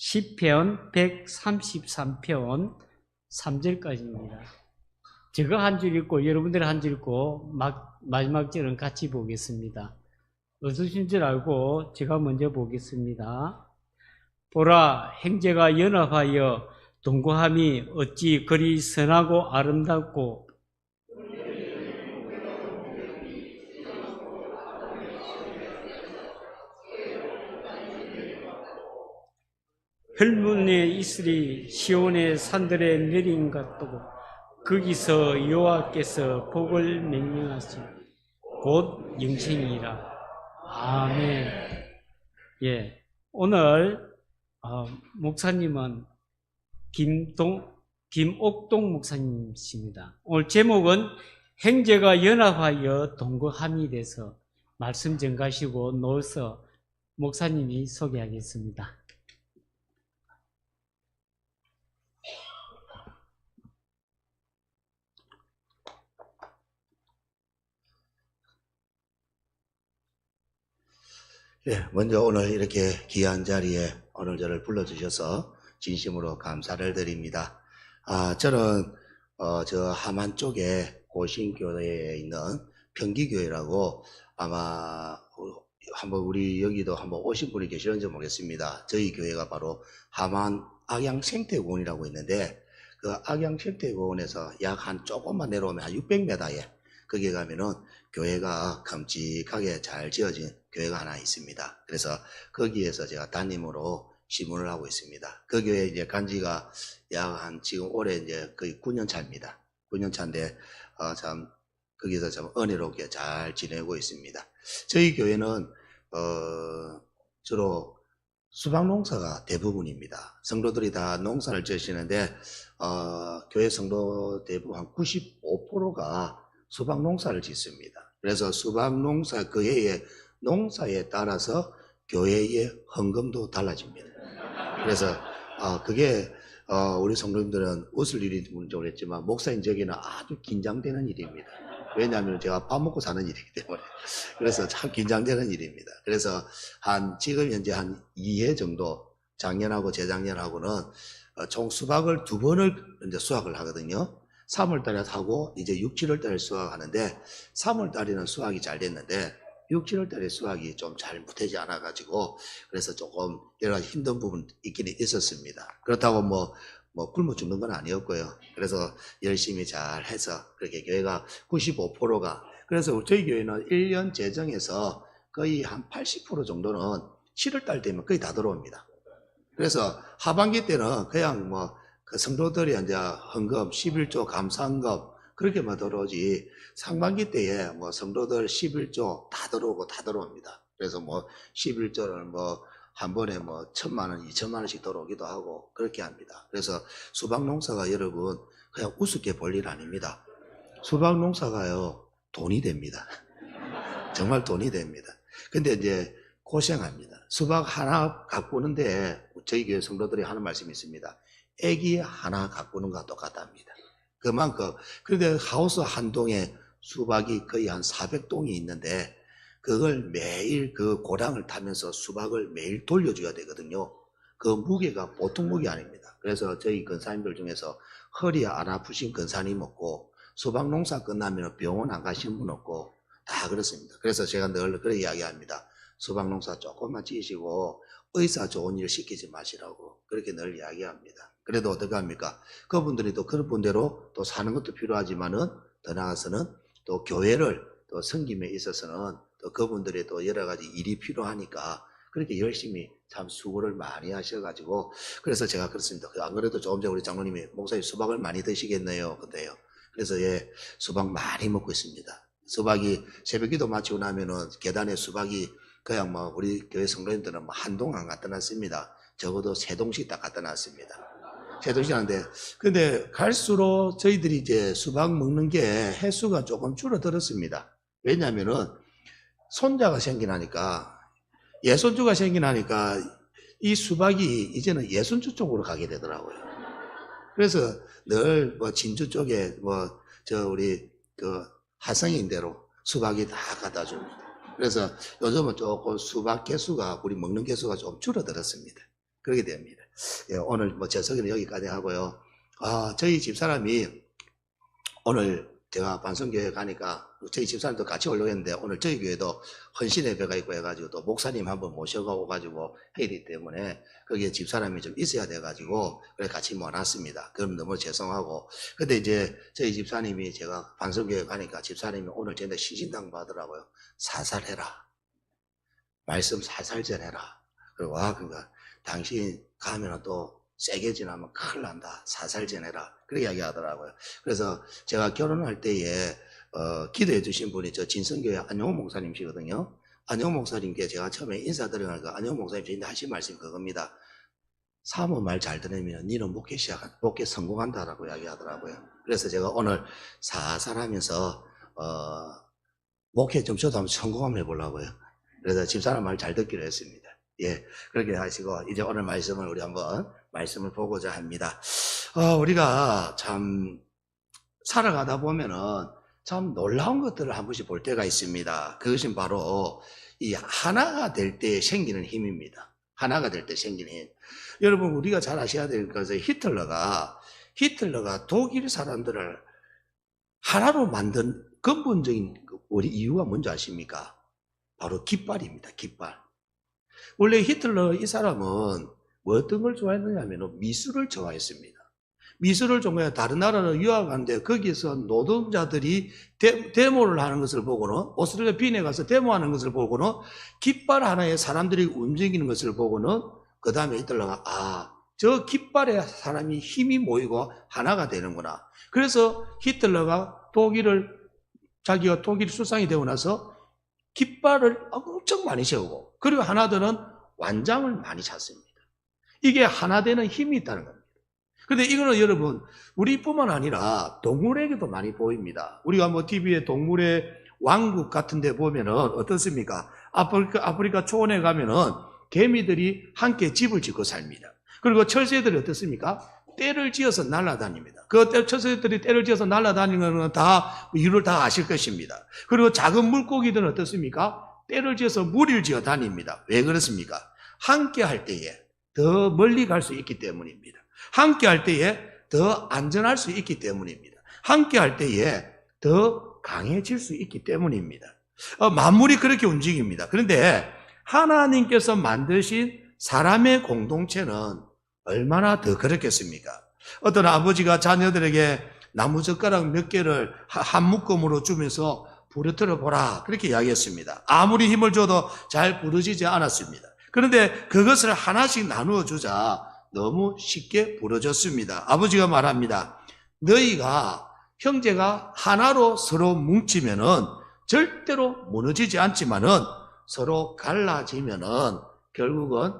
시편 133편 3절까지입니다. 제가 한 줄 읽고 여러분들 한 줄 읽고 마지막 절은 같이 보겠습니다. 어떠신 줄 알고 제가 먼저 보겠습니다. 보라, 형제가 연합하여 동거함이 어찌 그리 선하고 아름답고 헐문에 있으리 시온의 산들에 내린 같고 거기서 여호와께서 복을 명령하시니 곧 영생이라. 아멘. 예, 오늘 목사님은 김옥동 목사님이십니다. 오늘 제목은 형제가 연합하여 동거함이 돼서 말씀 전가시고 노서 목사님이 소개하겠습니다. 예, 먼저 오늘 이렇게 귀한 자리에 오늘 저를 불러주셔서 진심으로 감사를 드립니다. 저는 저 함안 쪽에 고신교회에 있는 평기교회라고 아마 한번 우리 여기도 한번 오신 분이 계시는지 모르겠습니다. 저희 교회가 바로 함안 악양생태공원이라고 있는데 그 악양생태공원에서 약 한 조금만 내려오면 한 600m에 거기에 가면은 교회가 큼직하게 잘 지어진 교회가 하나 있습니다. 그래서 거기에서 제가 담임으로 시문을 하고 있습니다. 그 교회 이제 간지가 약 한 지금 올해 이제 거의 9년 차입니다. 9년 차인데 참 거기서 참 은혜롭게 잘 지내고 있습니다. 저희 교회는 주로 수박 농사가 대부분입니다. 성도들이 다 농사를 지으시는데 교회 성도 대부분 한 95%가 수박 농사를 짓습니다. 그래서 수박 농사 그 해의 농사에 따라서 교회의 헌금도 달라집니다. 그래서 그게 우리 성도님들은 웃을 일이 뭔지 모르겠지만 목사인적에는 아주 긴장되는 일입니다. 왜냐하면 제가 밥 먹고 사는 일이기 때문에. 그래서 참 긴장되는 일입니다. 그래서 지금 현재 한 2회 정도 작년하고 재작년하고는 총 수박을 2번을 이제 수확을 하거든요. 3월 달에 하고 이제 6, 7월 달에 수확하는데 3월 달에는 수확이 잘 됐는데 6, 7월 달에 수확이 좀 잘 못하지 않아 가지고 그래서 조금 여러 가지 힘든 부분 있기는 있었습니다. 그렇다고 뭐 굶어 죽는 건 아니었고요. 그래서 열심히 잘 해서 그렇게 교회가 95%가 그래서 저희 교회는 1년 재정에서 거의 한 80% 정도는 7월 달 되면 거의 다 들어옵니다. 그래서 하반기 때는 그냥 그 성도들이 이제 헌금, 11조 감사헌금 그렇게만 들어오지 상반기 때에 성도들 11조 다 들어오고 다 들어옵니다. 그래서 11조를 한 번에 1,000만 원, 2천만 원씩 들어오기도 하고 그렇게 합니다. 그래서 수박 농사가 여러분 그냥 우습게 볼 일 아닙니다. 수박 농사가요 돈이 됩니다. 정말 돈이 됩니다. 근데 이제 고생합니다. 수박 하나 가꾸는데 저희 교회 성도들이 하는 말씀이 있습니다. 애기 하나 가꾸는 것과 똑같답니다. 그만큼 그런데 하우스 한 동에 수박이 거의 한 400동이 있는데 그걸 매일 그 고랑을 타면서 수박을 매일 돌려줘야 되거든요. 그 무게가 보통 무게 아닙니다. 그래서 저희 근사님들 중에서 허리 안 아프신 근사님 없고 수박 농사 끝나면 병원 안 가시는 분 없고 다 그렇습니다. 그래서 제가 늘 그렇게 이야기합니다. 수박 농사 조금만 지으시고 의사 좋은 일 시키지 마시라고 그렇게 늘 이야기합니다. 그래도 어떻게 합니까? 그분들이 또 그런 분대로 또 사는 것도 필요하지만은 더 나아가서는 또 교회를 또 섬김에 있어서는 또 그분들이 또 여러 가지 일이 필요하니까 그렇게 열심히 참 수고를 많이 하셔가지고 그래서 제가 그렇습니다. 안 그래도 조금 전에 우리 장로님이 목사님 수박을 많이 드시겠네요. 근데요. 그래서 수박 많이 먹고 있습니다. 수박이 새벽기도 마치고 나면은 계단에 수박이 그냥 우리 교회 성도님들은 한 동 안 갖다 놨습니다. 적어도 3동씩 다 갖다 놨습니다. 3동씩 하는데, 근데 갈수록 저희들이 이제 수박 먹는 게 횟수가 조금 줄어들었습니다. 왜냐면은 손자가 생기나니까, 예손주가 생기나니까 이 수박이 이제는 예손주 쪽으로 가게 되더라고요. 그래서 늘 진주 쪽에 우리 하성인대로 수박이 다 갖다 줍니다. 그래서 요즘은 조금 수박 개수가 우리 먹는 개수가 좀 줄어들었습니다. 그렇게 됩니다. 예, 오늘 뭐 제 소개는 여기까지 하고요. 저희 집사람이 오늘 제가 반성교회 가니까 저희 집사람도 같이 올라오겠는데 오늘 저희 교회도 헌신 예배가 있고 해가지고 또 목사님 한번 모셔가지고 해야 되기 때문에 거기에 집사람이 좀 있어야 돼가지고 그래 같이 모았습니다. 그럼 너무 죄송하고 근데 이제 저희 집사님이 제가 반성교회 가니까 집사님이 오늘 저한테 신신당 받으라고요. 살살해라. 말씀 살살 전해라. 그리고 그러니까 당신 가면은 또 세게 지나면 큰일 난다. 살살 전해라. 그렇게 이야기하더라고요. 그래서 제가 결혼할 때에 기도해 주신 분이 저 진성교회 안영호 목사님이시거든요. 안영호 목사님께 제가 처음에 인사드리니까 안영호 목사님 저한테 하신 말씀이 그겁니다. 사모 말 잘 들으면 니는 목회 성공한다라고 이야기하더라고요. 그래서 제가 오늘 살살하면서 목회 좀 저도 한번 성공 한번 해보려고요. 그래서 집사람 말 잘 듣기로 했습니다. 예, 그렇게 하시고 이제 오늘 말씀을 우리 한번 말씀을 보고자 합니다. 우리가 참 살아가다 보면은 참 놀라운 것들을 한 번씩 볼 때가 있습니다. 그것은 바로 이 하나가 될 때 생기는 힘입니다. 하나가 될 때 생기는 힘. 여러분 우리가 잘 아셔야 될 것은 히틀러가 독일 사람들을 하나로 만든 근본적인 우리 이유가 뭔지 아십니까? 바로 깃발입니다. 깃발. 원래 히틀러 이 사람은 뭐 어떤 걸 좋아했느냐면 미술을 좋아했습니다. 미술을 좋아해 다른 나라로 유학하는데 거기서 노동자들이 데모를 하는 것을 보고는 오스트리아 빈에 가서 데모하는 것을 보고는 깃발 하나에 사람들이 움직이는 것을 보고는 그 다음에 히틀러가 저 깃발에 사람이 힘이 모이고 하나가 되는구나. 그래서 히틀러가 자기가 독일 수상이 되고 나서 깃발을 엄청 많이 세우고 그리고 하나들은 완장을 많이 찾습니다. 이게 하나 되는 힘이 있다는 겁니다. 그런데 이거는 여러분 우리뿐만 아니라 동물에게도 많이 보입니다. 우리가 뭐 TV에 동물의 왕국 같은 데 보면은 어떻습니까? 아프리카 초원에 가면은 개미들이 함께 집을 짓고 삽니다. 그리고 철새들이 어떻습니까? 떼를 지어서 날아다닙니다. 철새들이 떼를 지어서 날아다니는 건 다 이유를 다 아실 것입니다. 그리고 작은 물고기들은 어떻습니까? 떼를 지어서 무리를 지어 다닙니다. 왜 그렇습니까? 함께 할 때에 더 멀리 갈 수 있기 때문입니다. 함께 할 때에 더 안전할 수 있기 때문입니다. 함께 할 때에 더 강해질 수 있기 때문입니다. 만물이 그렇게 움직입니다. 그런데 하나님께서 만드신 사람의 공동체는 얼마나 더 그렇겠습니까? 어떤 아버지가 자녀들에게 나무젓가락 몇 개를 한 묶음으로 주면서 부러뜨려 보라 그렇게 이야기했습니다. 아무리 힘을 줘도 잘 부러지지 않았습니다. 그런데 그것을 하나씩 나누어 주자 너무 쉽게 부러졌습니다. 아버지가 말합니다. 너희가 형제가 하나로 서로 뭉치면은 절대로 무너지지 않지만은 서로 갈라지면은 결국은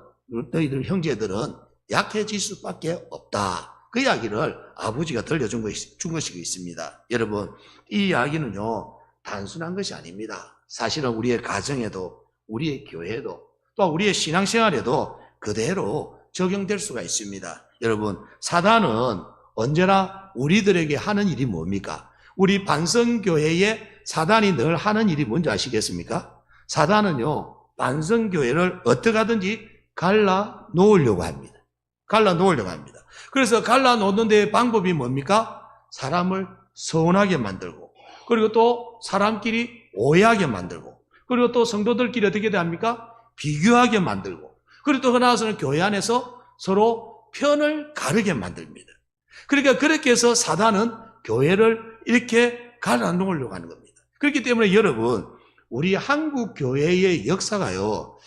너희들 형제들은 약해질 수밖에 없다. 그 이야기를 아버지가 들려준 것이 있습니다. 여러분, 이 이야기는요, 단순한 것이 아닙니다. 사실은 우리의 가정에도, 우리의 교회에도, 또 우리의 신앙생활에도 그대로 적용될 수가 있습니다. 여러분, 사단은 언제나 우리들에게 하는 일이 뭡니까? 우리 반성교회에 사단이 늘 하는 일이 뭔지 아시겠습니까? 사단은요, 반성교회를 어떻게 하든지 갈라 놓으려고 합니다. 갈라 놓으려고 합니다. 그래서 갈라 놓는 데 방법이 뭡니까? 사람을 서운하게 만들고, 그리고 또 사람끼리 오해하게 만들고, 그리고 또 성도들끼리 어떻게 합니까? 비교하게 만들고, 그리고 또 나아서는 교회 안에서 서로 편을 가르게 만듭니다. 그러니까 그렇게 해서 사단은 교회를 이렇게 갈라 놓으려고 하는 겁니다. 그렇기 때문에 여러분, 우리 한국 교회의 역사가요,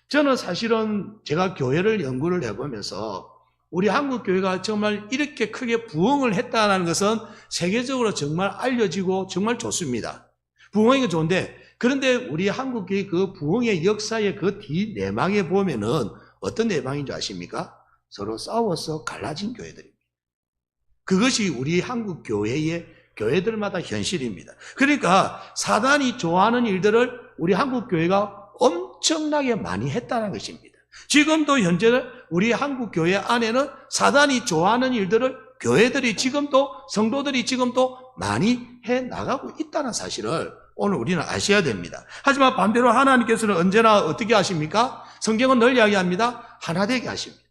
저는 사실은 제가 교회를 연구를 해보면서 우리 한국 교회가 정말 이렇게 크게 부흥을 했다는 것은 세계적으로 정말 알려지고 정말 좋습니다. 부흥이 좋은데, 그런데 우리 한국 교회 그 부흥의 역사의 그 뒤내막에 보면은 어떤 내막인지 아십니까? 서로 싸워서 갈라진 교회들입니다. 그것이 우리 한국 교회의 교회들마다 현실입니다. 그러니까 사단이 좋아하는 일들을 우리 한국 교회가 엄청나게 많이 했다는 것입니다. 지금도 현재 우리 한국 교회 안에는 사단이 좋아하는 일들을 교회들이 지금도 성도들이 지금도 많이 해 나가고 있다는 사실을 오늘 우리는 아셔야 됩니다. 하지만 반대로 하나님께서는 언제나 어떻게 하십니까? 성경은 늘 이야기합니다. 하나 되게 하십니다.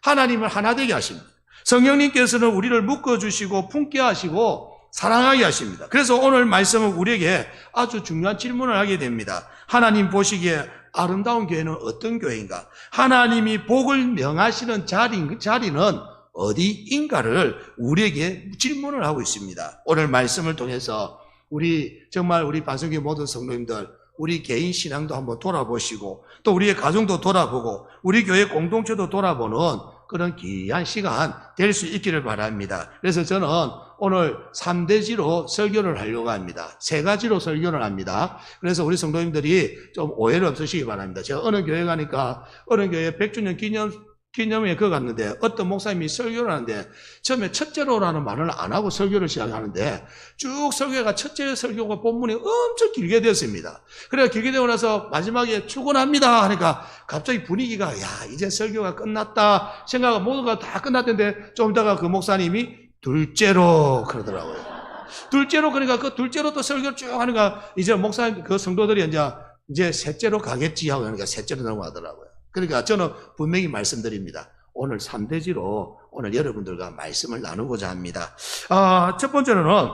하나님을 하나 되게 하십니다. 성령님께서는 우리를 묶어주시고 품게 하시고 사랑하게 하십니다. 그래서 오늘 말씀은 우리에게 아주 중요한 질문을 하게 됩니다. 하나님 보시기에 아름다운 교회는 어떤 교회인가? 하나님이 복을 명하시는 자리는 어디인가를 우리에게 질문을 하고 있습니다. 오늘 말씀을 통해서 정말 우리 반성교회 모든 성도님들, 우리 개인 신앙도 한번 돌아보시고 또 우리의 가정도 돌아보고 우리 교회 공동체도 돌아보는 그런 귀한 시간 될 수 있기를 바랍니다. 그래서 저는 오늘 3대지로 설교를 하려고 합니다. 3가지로 설교를 합니다. 그래서 우리 성도님들이 좀 오해를 없으시기 바랍니다. 제가 어느 교회 가니까 어느 교회 100주년 기념회에 그거 갔는데 어떤 목사님이 설교를 하는데 처음에 첫째로라는 말을 안 하고 설교를 시작하는데 쭉 설교가 첫째 설교가 본문이 엄청 길게 되었습니다. 그래서 길게 되고 나서 마지막에 출근합니다 하니까 갑자기 분위기가 야 이제 설교가 끝났다 생각하고 모두가 다 끝났는데 좀 있다가 그 목사님이 둘째로 그러더라고요. 둘째로 그러니까 그 둘째로 또 설교를 쭉 하니까 이제 목사님 그 성도들이 이제 셋째로 가겠지 하고 하니까 셋째로 넘어가더라고요. 그러니까 저는 분명히 말씀드립니다. 오늘 3대지로 오늘 여러분들과 말씀을 나누고자 합니다. 첫 번째로는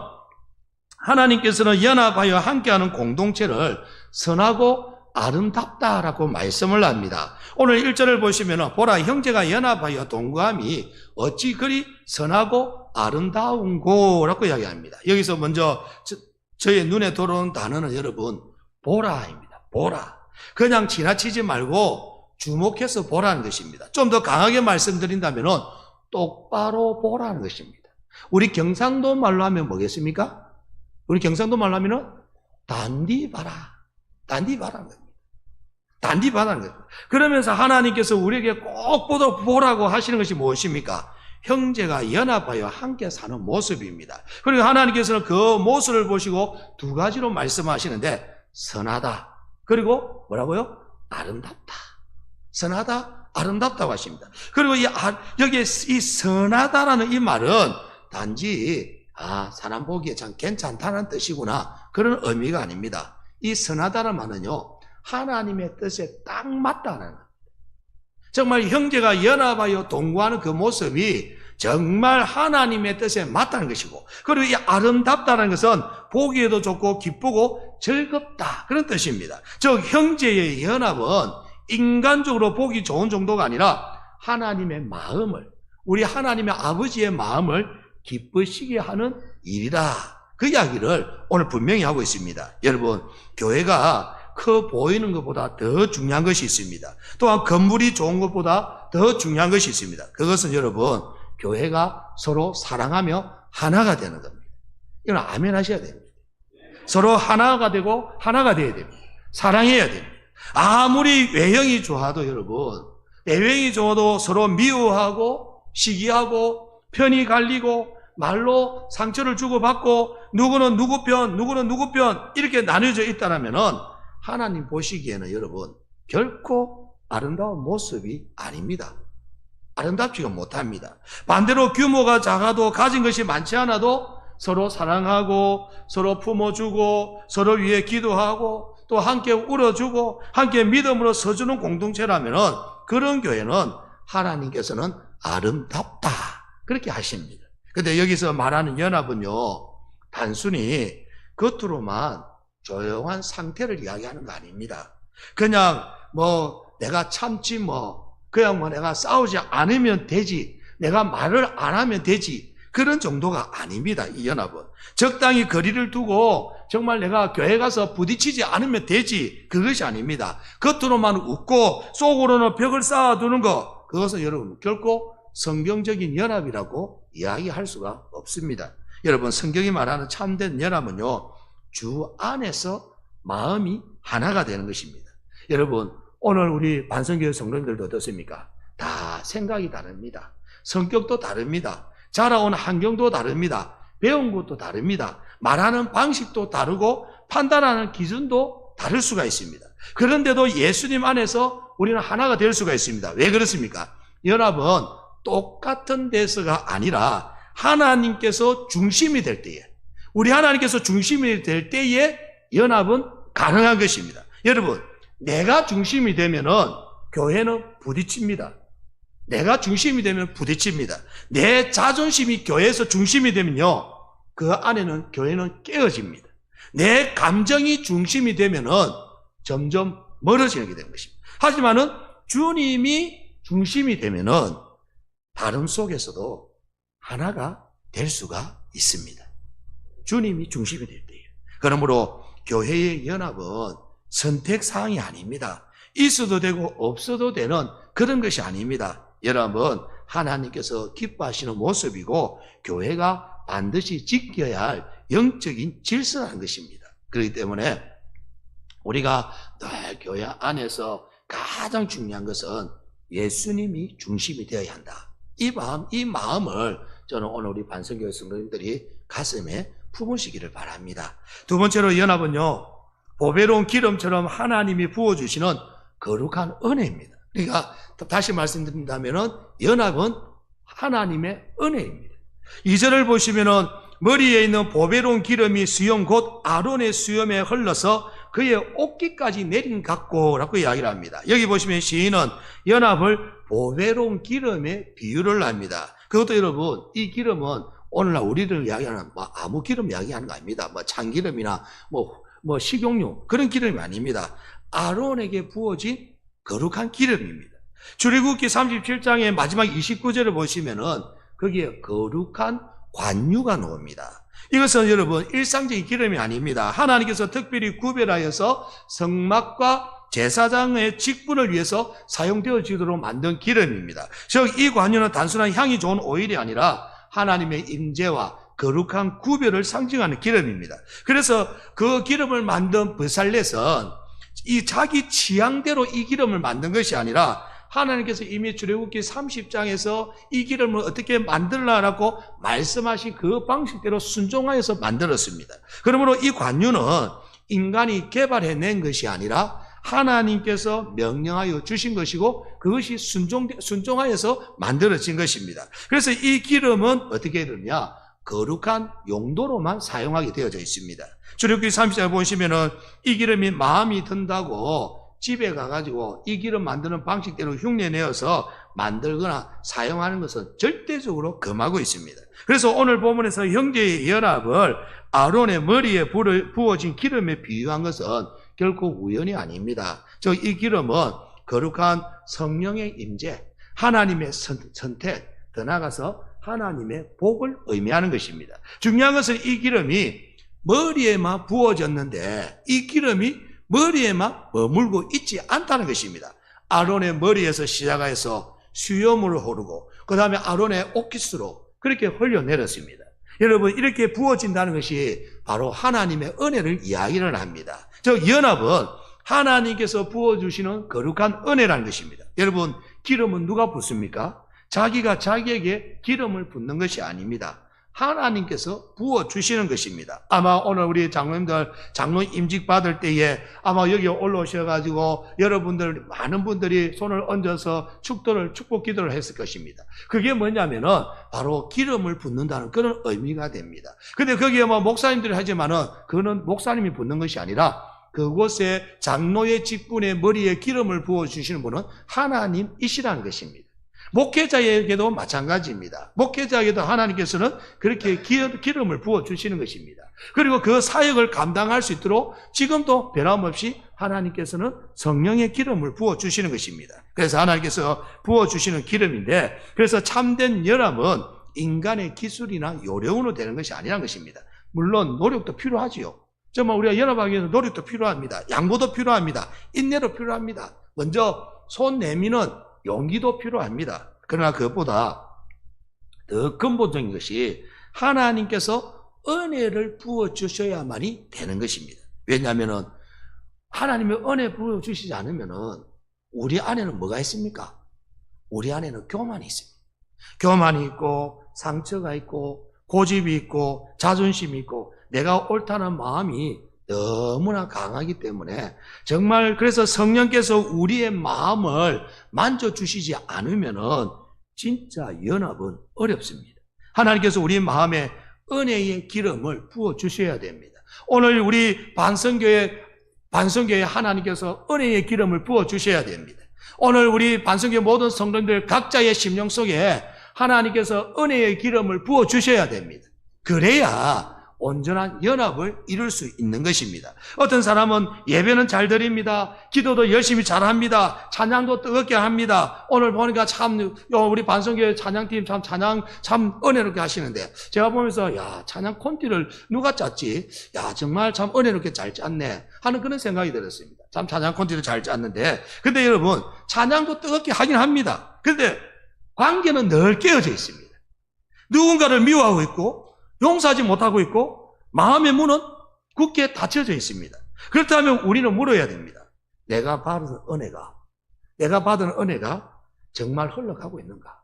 하나님께서는 연합하여 함께하는 공동체를 선하고 아름답다라고 말씀을 합니다. 오늘 1절을 보시면 보라 형제가 연합하여 동거함이 어찌 그리 선하고 아름다운고라고 이야기합니다. 여기서 먼저 저의 눈에 들어오는 단어는 여러분 보라입니다. 보라. 그냥 지나치지 말고 주목해서 보라는 것입니다. 좀 더 강하게 말씀드린다면 똑바로 보라는 것입니다. 우리 경상도 말로 하면 뭐겠습니까? 우리 경상도 말로 하면 단디 봐라. 단디 봐라는 겁니다. 단디 봐라는 겁니다. 그러면서 하나님께서 우리에게 꼭 보라고 하시는 것이 무엇입니까? 형제가 연합하여 함께 사는 모습입니다. 그리고 하나님께서는 그 모습을 보시고 2가지로 말씀하시는데 선하다. 그리고 뭐라고요? 아름답다. 선하다, 아름답다고 하십니다. 그리고 여기에 이 선하다라는 이 말은 단지 사람 보기에 참 괜찮다는 뜻이구나 그런 의미가 아닙니다. 이 선하다는 말은요 하나님의 뜻에 딱 맞다는 겁니다. 정말 형제가 연합하여 동거하는 그 모습이 정말 하나님의 뜻에 맞다는 것이고 그리고 이 아름답다는 것은 보기에도 좋고 기쁘고 즐겁다 그런 뜻입니다. 즉 형제의 연합은 인간적으로 보기 좋은 정도가 아니라 하나님의 마음을 우리 하나님의 아버지의 마음을 기쁘시게 하는 일이다. 그 이야기를 오늘 분명히 하고 있습니다. 여러분 교회가 커 보이는 것보다 더 중요한 것이 있습니다. 또한 건물이 좋은 것보다 더 중요한 것이 있습니다. 그것은 여러분 교회가 서로 사랑하며 하나가 되는 겁니다. 이건 아멘 하셔야 됩니다. 서로 하나가 되고 하나가 되어야 됩니다. 사랑해야 됩니다. 아무리 외형이 좋아도 여러분 외형이 좋아도 서로 미워하고 시기하고 편이 갈리고 말로 상처를 주고받고 누구는 누구 편 누구는 누구 편 이렇게 나뉘어져 있다면은 하나님 보시기에는 여러분 결코 아름다운 모습이 아닙니다. 아름답지가 못합니다. 반대로 규모가 작아도 가진 것이 많지 않아도 서로 사랑하고 서로 품어주고 서로 위해 기도하고 또 함께 울어주고 함께 믿음으로 서주는 공동체라면 그런 교회는 하나님께서는 아름답다 그렇게 하십니다. 근데 여기서 말하는 연합은요 단순히 겉으로만 조용한 상태를 이야기하는 거 아닙니다. 그냥 내가 참지 그냥 내가 싸우지 않으면 되지 내가 말을 안 하면 되지 그런 정도가 아닙니다. 이 연합은 적당히 거리를 두고 정말 내가 교회 가서 부딪히지 않으면 되지 그것이 아닙니다. 겉으로만 웃고 속으로는 벽을 쌓아두는 것 그것은 여러분 결코 성경적인 연합이라고 이야기할 수가 없습니다. 여러분 성경이 말하는 참된 연합은요 주 안에서 마음이 하나가 되는 것입니다. 여러분 오늘 우리 반성교회 성도님들도 어떻습니까? 다 생각이 다릅니다. 성격도 다릅니다. 자라온 환경도 다릅니다. 배운 것도 다릅니다. 말하는 방식도 다르고 판단하는 기준도 다를 수가 있습니다. 그런데도 예수님 안에서 우리는 하나가 될 수가 있습니다. 왜 그렇습니까? 연합은 똑같은 데서가 아니라 하나님께서 중심이 될 때에 우리 하나님께서 중심이 될 때에 연합은 가능한 것입니다. 여러분 내가 중심이 되면은 교회는 부딪힙니다. 내가 중심이 되면 부딪힙니다. 내 자존심이 교회에서 중심이 되면요, 그 안에는 교회는 깨어집니다. 내 감정이 중심이 되면은 점점 멀어지게 되는 것입니다. 하지만은 주님이 중심이 되면은 발음 속에서도 하나가 될 수가 있습니다. 주님이 중심이 될 때예요. 그러므로 교회의 연합은 선택사항이 아닙니다. 있어도 되고 없어도 되는 그런 것이 아닙니다. 여러분, 하나님께서 기뻐하시는 모습이고 교회가 반드시 지켜야 할 영적인 질서라는 것입니다. 그렇기 때문에 우리가 늘 교회 안에서 가장 중요한 것은 예수님이 중심이 되어야 한다. 이 마음을 저는 오늘 우리 반성교회 성도님들이 가슴에 품으시기를 바랍니다. 두 번째로 연합은요, 보배로운 기름처럼 하나님이 부어주시는 거룩한 은혜입니다. 그러니까 다시 말씀드린다면은 연합은 하나님의 은혜입니다. 2절을 보시면은 머리에 있는 보배로운 기름이 수염 곧 아론의 수염에 흘러서 그의 옷깃까지 내린 같고라고 이야기를 합니다. 여기 보시면 시인은 연합을 보배로운 기름에 비유를 합니다. 그것도 여러분, 이 기름은 오늘날 우리를 이야기하는 아무 기름 이야기하는 거 아닙니다. 참기름이나 식용유 그런 기름이 아닙니다. 아론에게 부어진 거룩한 기름입니다. 출애굽기 37장의 마지막 29절을 보시면은 거기에 거룩한 관유가 나옵니다. 이것은 여러분 일상적인 기름이 아닙니다. 하나님께서 특별히 구별하여서 성막과 제사장의 직분을 위해서 사용되어지도록 만든 기름입니다. 즉 이 관유는 단순한 향이 좋은 오일이 아니라 하나님의 임재와 거룩한 구별을 상징하는 기름입니다. 그래서 그 기름을 만든 브살렛은 이 자기 취향대로 이 기름을 만든 것이 아니라 하나님께서 이미 출애굽기 30장에서 이 기름을 어떻게 만들라라고 말씀하신 그 방식대로 순종하여서 만들었습니다. 그러므로 이 관유는 인간이 개발해낸 것이 아니라 하나님께서 명령하여 주신 것이고 그것이 순종하여서 만들어진 것입니다. 그래서 이 기름은 어떻게 되느냐? 거룩한 용도로만 사용하게 되어져 있습니다. 출애굽기 30장 보시면은 이 기름이 마음이 든다고 집에 가가지고 이 기름 만드는 방식대로 흉내내어서 만들거나 사용하는 것은 절대적으로 금하고 있습니다. 그래서 오늘 본문에서 형제의 연합을 아론의 머리에 부어진 기름에 비유한 것은 결코 우연이 아닙니다. 즉 이 기름은 거룩한 성령의 임재, 하나님의 선택, 더 나아가서 하나님의 복을 의미하는 것입니다. 중요한 것은 이 기름이 머리에만 부어졌는데 이 기름이 머리에만 머물고 있지 않다는 것입니다. 아론의 머리에서 시작해서 수염으로 흐르고 그 다음에 아론의 옷깃으로 그렇게 흘려내렸습니다. 여러분 이렇게 부어진다는 것이 바로 하나님의 은혜를 이야기를 합니다. 즉 연합은 하나님께서 부어주시는 거룩한 은혜라는 것입니다. 여러분 기름은 누가 붓습니까? 자기가 자기에게 기름을 붓는 것이 아닙니다. 하나님께서 부어주시는 것입니다. 아마 오늘 우리 장로님들 장로 임직 받을 때에 아마 여기 올라오셔가지고 여러분들 많은 분들이 손을 얹어서 축복 기도를 했을 것입니다. 그게 뭐냐면은 바로 기름을 붓는다는 그런 의미가 됩니다. 근데 거기에 목사님들이 하지만은 그거는 목사님이 붓는 것이 아니라 그곳에 장로의 직분에 머리에 기름을 부어주시는 분은 하나님이시라는 것입니다. 목회자에게도 마찬가지입니다. 목회자에게도 하나님께서는 그렇게 기름을 부어주시는 것입니다. 그리고 그 사역을 감당할 수 있도록 지금도 변함없이 하나님께서는 성령의 기름을 부어주시는 것입니다. 그래서 하나님께서 부어주시는 기름인데 그래서 참된 연합은 인간의 기술이나 요령으로 되는 것이 아니라는 것입니다. 물론 노력도 필요하지요. 정말 우리가 연합하기 위해서 노력도 필요합니다. 양보도 필요합니다. 인내도 필요합니다. 먼저 손 내미는 용기도 필요합니다. 그러나 그것보다 더 근본적인 것이 하나님께서 은혜를 부어주셔야만이 되는 것입니다. 왜냐하면 하나님의 은혜 부어주시지 않으면 우리 안에는 뭐가 있습니까? 우리 안에는 교만이 있습니다. 교만이 있고 상처가 있고 고집이 있고 자존심이 있고 내가 옳다는 마음이 너무나 강하기 때문에 정말 그래서 성령께서 우리의 마음을 만져주시지 않으면은 진짜 연합은 어렵습니다. 하나님께서 우리 마음에 은혜의 기름을 부어주셔야 됩니다. 오늘 우리 반성교회 하나님께서 은혜의 기름을 부어주셔야 됩니다. 오늘 우리 반성교 모든 성도님들 각자의 심령 속에 하나님께서 은혜의 기름을 부어주셔야 됩니다. 그래야 온전한 연합을 이룰 수 있는 것입니다. 어떤 사람은 예배는 잘 드립니다. 기도도 열심히 잘합니다. 찬양도 뜨겁게 합니다. 오늘 보니까 참 우리 반성교회 찬양팀 참 찬양 참 은혜롭게 하시는데 제가 보면서 야 찬양 콘티를 누가 짰지? 야 정말 참 은혜롭게 잘 짰네 하는 그런 생각이 들었습니다. 참 찬양 콘티도 잘 짰는데 근데 여러분 찬양도 뜨겁게 하긴 합니다. 그런데 관계는 늘 깨어져 있습니다. 누군가를 미워하고 있고 용서하지 못하고 있고 마음의 문은 굳게 닫혀져 있습니다. 그렇다면 우리는 물어야 됩니다. 내가 받은 은혜가 정말 흘러가고 있는가?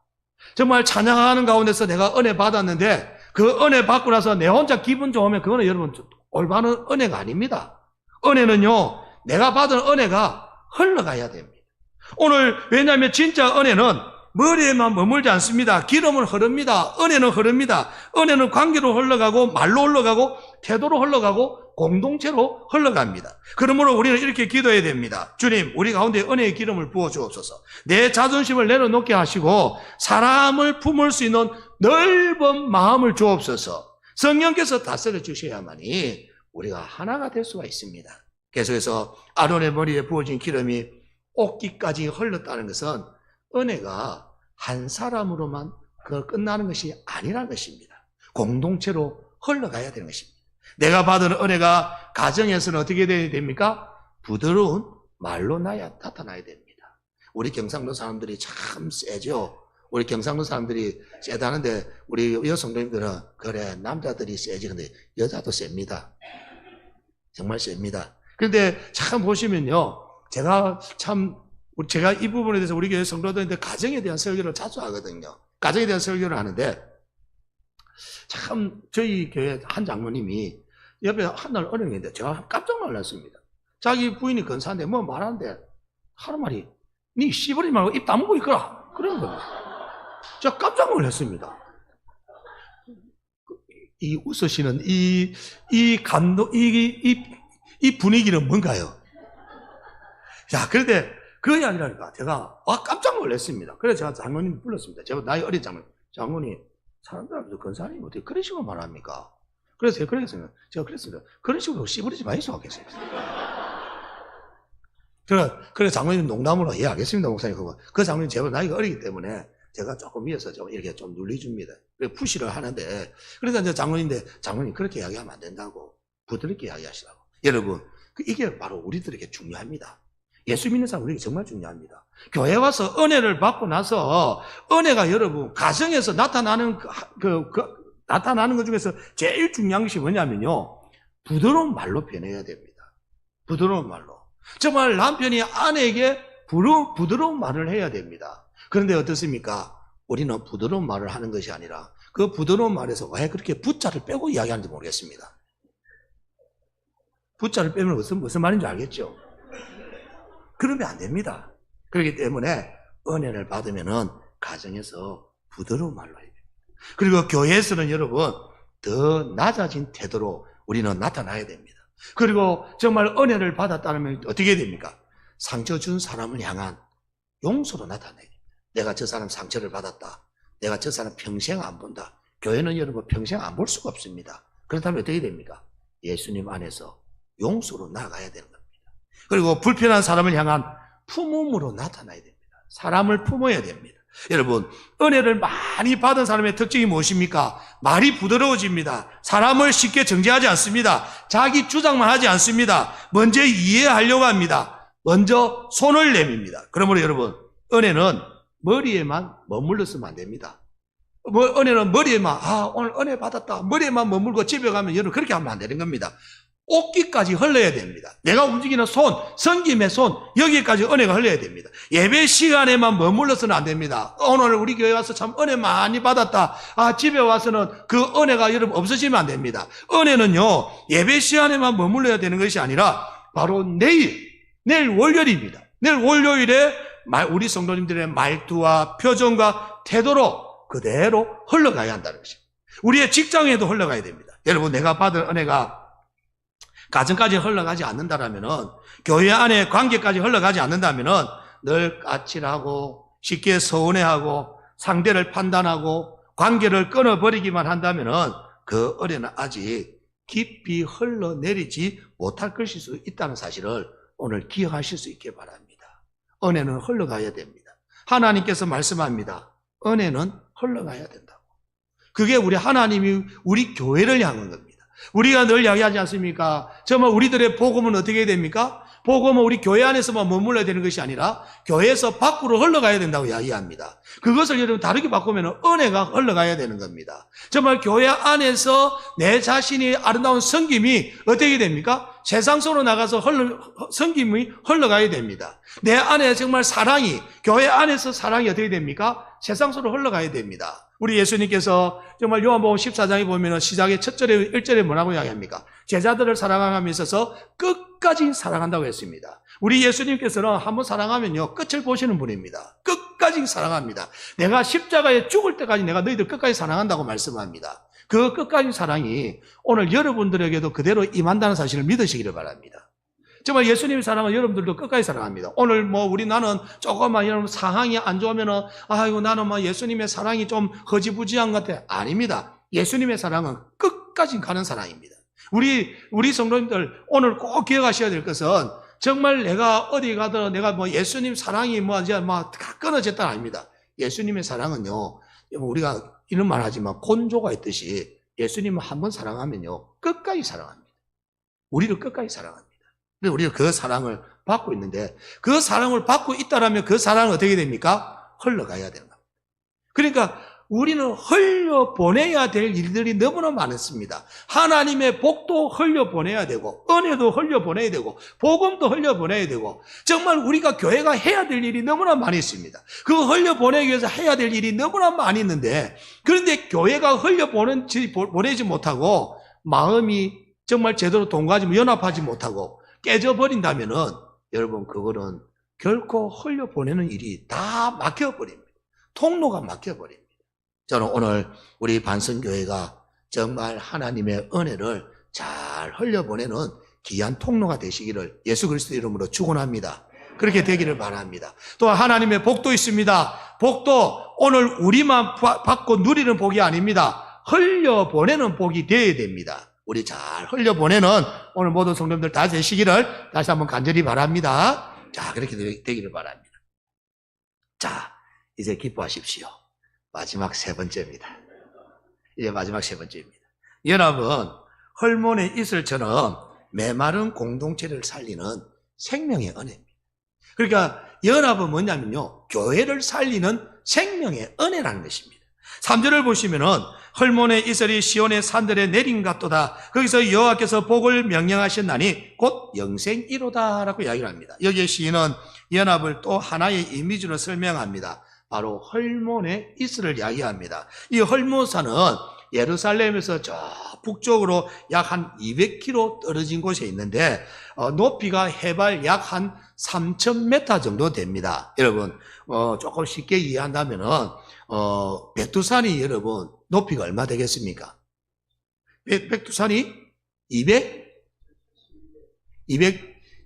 정말 찬양하는 가운데서 내가 은혜 받았는데 그 은혜 받고 나서 내 혼자 기분 좋으면 그거는 여러분 올바른 은혜가 아닙니다. 은혜는요 내가 받은 은혜가 흘러가야 됩니다. 오늘 왜냐하면 진짜 은혜는 머리에만 머물지 않습니다. 기름은 흐릅니다. 은혜는 흐릅니다. 은혜는 관계로 흘러가고 말로 흘러가고 태도로 흘러가고 공동체로 흘러갑니다. 그러므로 우리는 이렇게 기도해야 됩니다. 주님 우리 가운데 은혜의 기름을 부어주옵소서. 내 자존심을 내려놓게 하시고 사람을 품을 수 있는 넓은 마음을 주옵소서. 성령께서 다스려 주셔야만이 우리가 하나가 될 수가 있습니다. 계속해서 아론의 머리에 부어진 기름이 옷깃까지 흘렀다는 것은 은혜가 한 사람으로만 끝나는 것이 아니라는 것입니다. 공동체로 흘러가야 되는 것입니다. 내가 받은 은혜가 가정에서는 어떻게 되어야 됩니까? 부드러운 말로 나타나야 됩니다. 우리 경상도 사람들이 참 세죠. 우리 경상도 사람들이 세다는데 우리 여성들은 그래 남자들이 세지 근데 여자도 셉니다. 정말 셉니다. 그런데 참 보시면요. 제가 이 부분에 대해서 우리 교회 성도들한테 가정에 대한 설교를 자주 하거든요. 가정에 대한 설교를 하는데 참 저희 교회 한 장로님이 옆에 한 날 어령인데 제가 깜짝 놀랐습니다. 자기 부인이 근사한데 뭐 말하는데 하는 말이 니 씨버리 말고 입 다물고 있거라 그런 거예요. 제가 깜짝 놀랐습니다. 이 웃으시는 이 분위기는 뭔가요? 자, 그런데 그 이야기라니까 제가 깜짝 놀랐습니다. 그래서 제가 장로님 불렀습니다. 제가 나이 어린 장로님 사람들 앞에서 근사님이 어떻게 그런 식으로 말합니까? 그래서 제가 그랬습니다. 그런 식으로 씨부리지 마이소 하겠습니다. 그래 장로님 농담으로 예 알겠습니다 목사님 그거. 그 장로님 제가 나이가 어리기 때문에 제가 조금 위에서 좀 이렇게 좀 눌러줍니다. 그래 푸시를 하는데 그래서 이제 장로님 그렇게 이야기하면 안 된다고 부드럽게 이야기하시라고. 여러분 이게 바로 우리들에게 중요합니다. 예수 믿는 사람 우리에게 정말 중요합니다. 교회 와서 은혜를 받고 나서 은혜가 여러분 가정에서 나타나는 것 중에서 제일 중요한 것이 뭐냐면요. 부드러운 말로 변해야 됩니다. 부드러운 말로. 정말 남편이 아내에게 부드러운 말을 해야 됩니다. 그런데 어떻습니까? 우리는 부드러운 말을 하는 것이 아니라 그 부드러운 말에서 왜 그렇게 부자를 빼고 이야기하는지 모르겠습니다. 부자를 빼면 무슨 말인지 알겠죠? 그러면 안 됩니다. 그렇기 때문에 은혜를 받으면은 가정에서 부드러운 말로 해야 됩니다. 그리고 교회에서는 여러분 더 낮아진 태도로 우리는 나타나야 됩니다. 그리고 정말 은혜를 받았다면 어떻게 됩니까? 상처 준 사람을 향한 용서로 나타나야 됩니다. 내가 저 사람 상처를 받았다. 내가 저 사람 평생 안 본다. 교회는 여러분 평생 안 볼 수가 없습니다. 그렇다면 어떻게 됩니까? 예수님 안에서 용서로 나가야 되는 겁니다. 그리고 불편한 사람을 향한 품음으로 나타나야 됩니다. 사람을 품어야 됩니다. 여러분 은혜를 많이 받은 사람의 특징이 무엇입니까? 말이 부드러워집니다. 사람을 쉽게 정죄하지 않습니다. 자기 주장만 하지 않습니다. 먼저 이해하려고 합니다. 먼저 손을 내밉니다. 그러므로 여러분 은혜는 머리에만 머물렀으면 안 됩니다. 은혜는 머리에만 오늘 은혜 받았다 머리에만 머물고 집에 가면 여러분 그렇게 하면 안 되는 겁니다. 옷깃까지 흘러야 됩니다. 내가 움직이는 손, 섬김의 손, 여기까지 은혜가 흘러야 됩니다. 예배 시간에만 머물러서는 안 됩니다. 오늘 우리 교회 와서 참 은혜 많이 받았다. 집에 와서는 그 은혜가 여러분 없어지면 안 됩니다. 은혜는요, 예배 시간에만 머물러야 되는 것이 아니라 바로 내일 월요일입니다. 내일 월요일에 우리 성도님들의 말투와 표정과 태도로 그대로 흘러가야 한다는 것입니다. 우리의 직장에도 흘러가야 됩니다. 여러분, 내가 받은 은혜가 가정까지 흘러가지 않는다라면은, 교회 안에 관계까지 흘러가지 않는다면은, 늘 까칠하고 쉽게 서운해하고 상대를 판단하고 관계를 끊어버리기만 한다면은 그 은혜는 아직 깊이 흘러내리지 못할 것일 수 있다는 사실을 오늘 기억하실 수 있게 바랍니다. 은혜는 흘러가야 됩니다. 하나님께서 말씀합니다. 은혜는 흘러가야 된다고. 그게 우리 하나님이 우리 교회를 향한 겁니다. 우리가 늘 이야기하지 않습니까? 정말 우리들의 복음은 어떻게 됩니까? 복음은 우리 교회 안에서만 머물러야 되는 것이 아니라 교회에서 밖으로 흘러가야 된다고 이야기합니다. 그것을 여러분 다르게 바꾸면 은혜가 흘러가야 되는 겁니다. 정말 교회 안에서 내 자신이 아름다운 섬김이 어떻게 됩니까? 세상 속으로 나가서 섬김이 흘러가야 됩니다. 내 안에 정말 사랑이, 교회 안에서 사랑이 어떻게 됩니까? 세상 속으로 흘러가야 됩니다. 우리 예수님께서 정말 요한복음 14장에 보면 시작의 첫 절에 1절에 뭐라고 이야기합니까? 제자들을 사랑함에 있어서 끝까지 사랑한다고 했습니다. 우리 예수님께서는 한번 사랑하면요 끝을 보시는 분입니다. 끝까지 사랑합니다. 내가 십자가에 죽을 때까지 내가 너희들 끝까지 사랑한다고 말씀합니다. 그 끝까지 사랑이 오늘 여러분들에게도 그대로 임한다는 사실을 믿으시기를 바랍니다. 정말 예수님의 사랑은 여러분들도 끝까지 사랑합니다. 오늘 나는 조금만 여러분 상황이 안 좋으면은 아이고 나는 예수님의 사랑이 좀 허지부지한 것 같아. 아닙니다. 예수님의 사랑은 끝까지 가는 사랑입니다. 우리 성도님들 오늘 꼭 기억하셔야 될 것은 정말 내가 어디 가든 내가 예수님 사랑이 이제 다 끊어졌다 아닙니다. 예수님의 사랑은요 우리가 이런 말 하지만 곤조가 있듯이 예수님을 한번 사랑하면요 끝까지 사랑합니다. 우리를 끝까지 사랑합니다. 그래서 우리가 그 사랑을 받고 있는데 그 사랑을 받고 있다라면 그 사랑은 어떻게 됩니까? 흘러가야 되는 겁니다. 그러니까 우리는 흘려보내야 될 일들이 너무나 많습니다. 하나님의 복도 흘려보내야 되고 은혜도 흘려보내야 되고 복음도 흘려보내야 되고 정말 우리가 교회가 해야 될 일이 너무나 많이 있습니다. 그 흘려보내기 위해서 해야 될 일이 너무나 많이 있는데 그런데 교회가 흘려보내지 못하고 마음이 정말 제대로 동거하지 연합하지 못하고 깨져버린다면은 여러분 그거는 결코 흘려보내는 일이 다 막혀버립니다. 통로가 막혀버립니다. 저는 오늘 우리 반성교회가 정말 하나님의 은혜를 잘 흘려보내는 귀한 통로가 되시기를 예수 그리스도 이름으로 축원합니다. 그렇게 되기를 바랍니다. 또 하나님의 복도 있습니다. 복도 오늘 우리만 받고 누리는 복이 아닙니다. 흘려보내는 복이 되어야 됩니다. 우리 잘 흘려보내는 오늘 모든 성도님들 다 되시기를 다시 한번 간절히 바랍니다. 자, 그렇게 되기를 바랍니다. 자, 이제 기뻐하십시오. 마지막 세 번째입니다. 이제 마지막 세 번째입니다. 연합은 헐몬의 이슬처럼 메마른 공동체를 살리는 생명의 은혜입니다. 그러니까 연합은 뭐냐면요, 교회를 살리는 생명의 은혜라는 것입니다. 3절을 보시면은 헐몬의 이슬이 시온의 산들에 내린 같도다. 거기서 여호와께서 복을 명령하셨나니 곧 영생이로다라고 이야기를 합니다. 여기에 시인은 연합을 또 하나의 이미지로 설명합니다. 바로 헐몬의 이슬을 이야기합니다. 이 헐몬산은 예루살렘에서 저 북쪽으로 약 한 200km 떨어진 곳에 있는데 높이가 해발 약 한 3,000m 정도 됩니다. 여러분 조금 쉽게 이해한다면은 백두산이 여러분 높이가 얼마 되겠습니까? 백두산이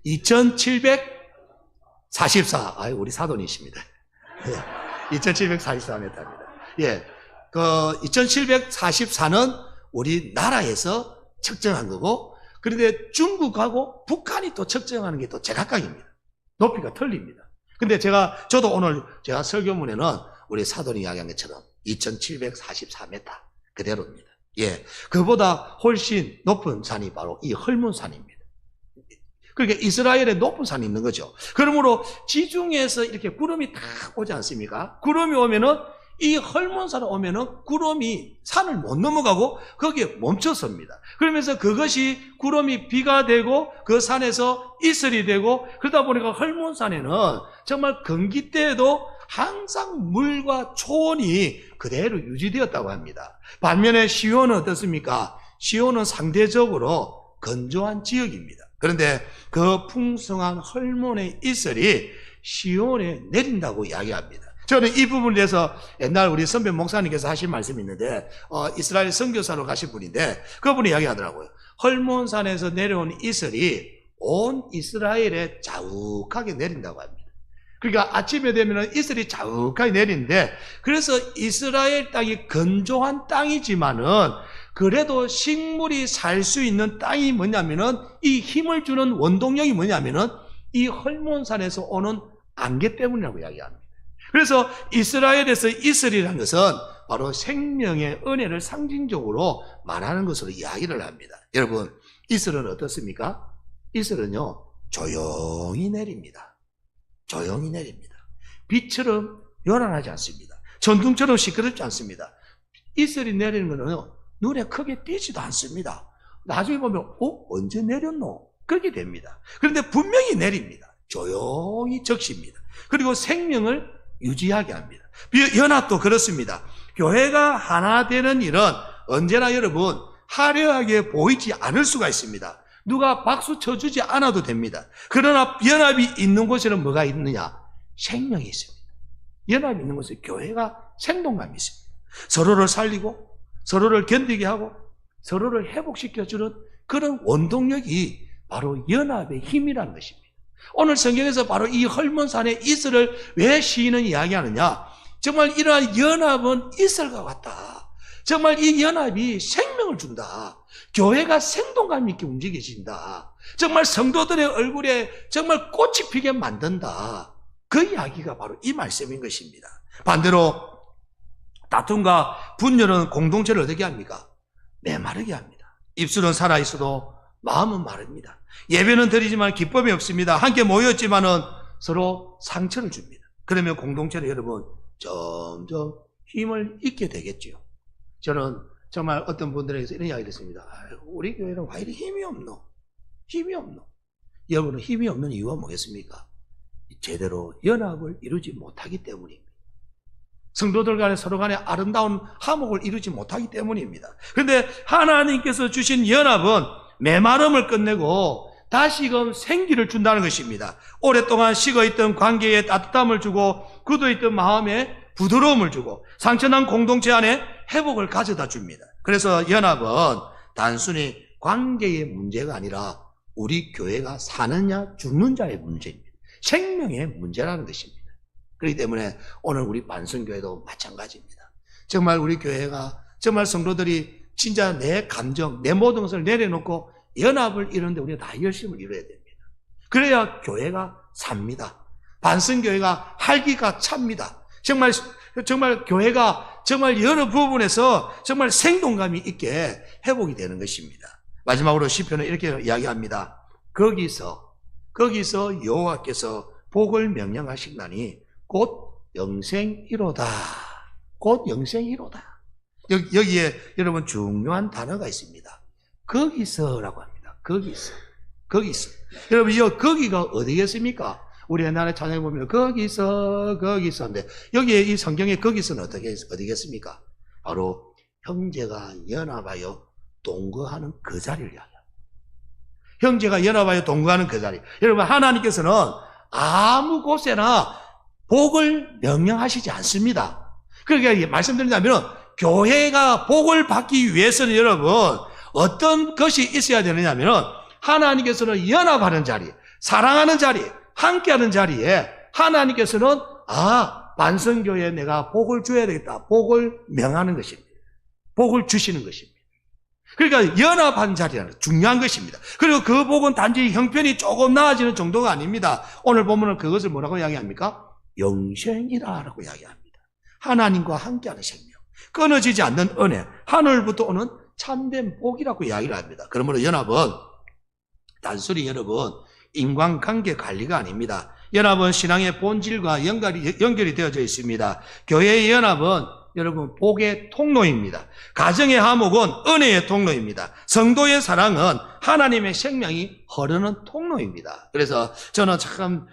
2,744. 아유, 우리 사돈이십니다. 2,744m입니다. 예. 2,744는 우리나라에서 측정한 거고, 그런데 중국하고 북한이 또 측정하는 게 또 제각각입니다. 높이가 틀립니다. 근데 저도 오늘 제가 설교문에는 우리 사돈이 이야기한 것처럼 2,744m 그대로입니다. 예. 그보다 훨씬 높은 산이 바로 이 헐몬산입니다. 그러니까 이스라엘에 높은 산이 있는 거죠. 그러므로 지중해에서 이렇게 구름이 딱 오지 않습니까? 구름이 오면은 이 헐몬산에 오면은 구름이 산을 못 넘어가고 거기에 멈춰섭니다. 그러면서 그것이 구름이 비가 되고 그 산에서 이슬이 되고 그러다 보니까 헐몬산에는 정말 건기 때에도 항상 물과 초원이 그대로 유지되었다고 합니다. 반면에 시온은 어떻습니까? 시온은 상대적으로 건조한 지역입니다. 그런데 그 풍성한 헐몬의 이슬이 시온에 내린다고 이야기합니다. 저는 이 부분에 대해서 옛날 우리 선배 목사님께서 하신 말씀이 있는데 이스라엘 선교사로 가신 분인데 그분이 이야기하더라고요. 헐몬산에서 내려온 이슬이 온 이스라엘에 자욱하게 내린다고 합니다. 그러니까 아침에 되면 이슬이 자욱하게 내리는데, 그래서 이스라엘 땅이 건조한 땅이지만은 그래도 식물이 살 수 있는 땅이 뭐냐면은, 이 힘을 주는 원동력이 뭐냐면은 이 헐몬산에서 오는 안개 때문이라고 이야기합니다. 그래서 이스라엘에서 이슬이라는 것은 바로 생명의 은혜를 상징적으로 말하는 것으로 이야기를 합니다. 여러분, 이슬은 어떻습니까? 이슬은요, 조용히 내립니다. 조용히 내립니다. 빛처럼 요란하지 않습니다. 전등처럼 시끄럽지 않습니다. 이슬이 내리는 것은 눈에 크게 띄지도 않습니다. 나중에 보면 언제 내렸노? 그렇게 됩니다. 그런데 분명히 내립니다. 조용히 적십니다. 그리고 생명을 유지하게 합니다. 연합도 그렇습니다. 교회가 하나 되는 일은 언제나 여러분 화려하게 보이지 않을 수가 있습니다. 누가 박수 쳐주지 않아도 됩니다. 그러나 연합이 있는 곳에는 뭐가 있느냐? 생명이 있습니다. 연합이 있는 곳에 교회가 생동감이 있습니다. 서로를 살리고 서로를 견디게 하고 서로를 회복시켜주는 그런 원동력이 바로 연합의 힘이라는 것입니다. 오늘 성경에서 바로 이 헐몬산의 이슬을 왜 시인은 이야기하느냐? 정말 이러한 연합은 이슬과 같다. 정말 이 연합이 생명을 준다. 교회가 생동감 있게 움직여진다. 정말 성도들의 얼굴에 정말 꽃이 피게 만든다. 그 이야기가 바로 이 말씀인 것입니다. 반대로 다툼과 분열은 공동체를 어떻게 합니까? 메마르게 합니다. 입술은 살아있어도 마음은 마릅니다. 예배는 드리지만 기쁨이 없습니다. 함께 모였지만은 서로 상처를 줍니다. 그러면 공동체는 여러분 점점 힘을 잃게 되겠죠. 저는 정말 어떤 분들에게서 이런 이야기를 했습니다. 우리 교회는 왜 이리 힘이 없노? 힘이 없노? 여러분은 힘이 없는 이유가 뭐겠습니까? 제대로 연합을 이루지 못하기 때문입니다. 성도들 간에 서로 간에 아름다운 화목을 이루지 못하기 때문입니다. 그런데 하나님께서 주신 연합은 메마름을 끝내고 다시금 생기를 준다는 것입니다. 오랫동안 식어있던 관계에 따뜻함을 주고 굳어있던 마음에 부드러움을 주고 상처난 공동체 안에 회복을 가져다 줍니다. 그래서 연합은 단순히 관계의 문제가 아니라 우리 교회가 사느냐 죽느냐의 문제입니다. 생명의 문제라는 것입니다. 그렇기 때문에 오늘 우리 반성교회도 마찬가지입니다. 정말 우리 교회가 정말 성도들이 진짜 내 감정, 내 모든 것을 내려놓고 연합을 이루는데 우리가 다 열심을 이뤄야 됩니다. 그래야 교회가 삽니다. 반성교회가 활기가 찹니다. 정말 교회가 정말 여러 부분에서 정말 생동감이 있게 회복이 되는 것입니다. 마지막으로 시편은 이렇게 이야기합니다. 거기서 여호와께서 복을 명령하시나니 곧 영생이로다. 곧 영생이로다. 여기에 여러분 중요한 단어가 있습니다. 거기서라고 합니다. 거기서. 여러분 이 거기가 어디겠습니까? 우리 옛날에 찬양해 보면 거기서인데 여기에 이 성경의 거기서는 어디겠습니까? 바로 형제가 연합하여 동거하는 그 자리를 이야기합니다. 형제가 연합하여 동거하는 그 자리. 여러분 하나님께서는 아무 곳에나 복을 명령하시지 않습니다. 그러니까 말씀드린다면 교회가 복을 받기 위해서는 여러분 어떤 것이 있어야 되느냐면 하나님께서는 연합하는 자리, 사랑하는 자리, 함께하는 자리에 하나님께서는 반성교회에 내가 복을 줘야 되겠다. 복을 명하는 것입니다. 복을 주시는 것입니다. 그러니까 연합한 자리라는 중요한 것입니다. 그리고 그 복은 단지 형편이 조금 나아지는 정도가 아닙니다. 오늘 보면 그것을 뭐라고 이야기합니까? 영생이라고 이야기합니다. 하나님과 함께하는 생명, 끊어지지 않는 은혜, 하늘부터 오는 참된 복이라고 이야기를 합니다. 그러므로 연합은 단순히 여러분 인간관계 관리가 아닙니다. 연합은 신앙의 본질과 연결이 되어져 있습니다. 교회의 연합은 여러분 복의 통로입니다. 가정의 화목은 은혜의 통로입니다. 성도의 사랑은 하나님의 생명이 흐르는 통로입니다. 그래서 저는 참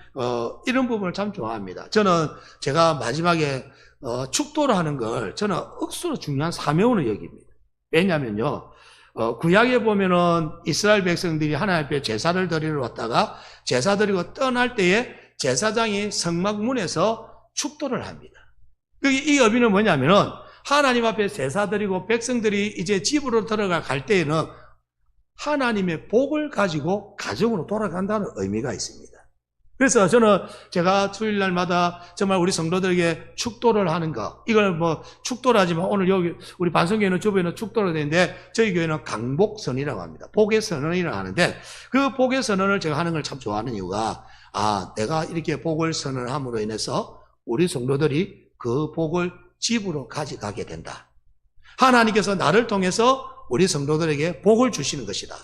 이런 부분을 참 좋아합니다. 저는 제가 마지막에 축도를 하는 걸 저는 억수로 중요한 사명으로 여깁니다. 왜냐하면요, 구약에 보면은 이스라엘 백성들이 하나님 앞에 제사를 드리러 왔다가 제사 드리고 떠날 때에 제사장이 성막 문에서 축도를 합니다. 이 의미는 뭐냐면은 하나님 앞에 제사 드리고 백성들이 이제 집으로 들어갈 때에는 하나님의 복을 가지고 가정으로 돌아간다는 의미가 있습니다. 그래서 저는 제가 주일날마다 정말 우리 성도들에게 축도를 하는 거, 이걸 뭐 축도를 하지만 오늘 여기 우리 반성교회는 주변에는 축도를 되는데 저희 교회는 강복선이라고 합니다. 복의 선언이라고 하는데 그 복의 선언을 제가 하는 걸 참 좋아하는 이유가 내가 이렇게 복을 선언함으로 인해서 우리 성도들이 그 복을 집으로 가져가게 된다. 하나님께서 나를 통해서 우리 성도들에게 복을 주시는 것이다.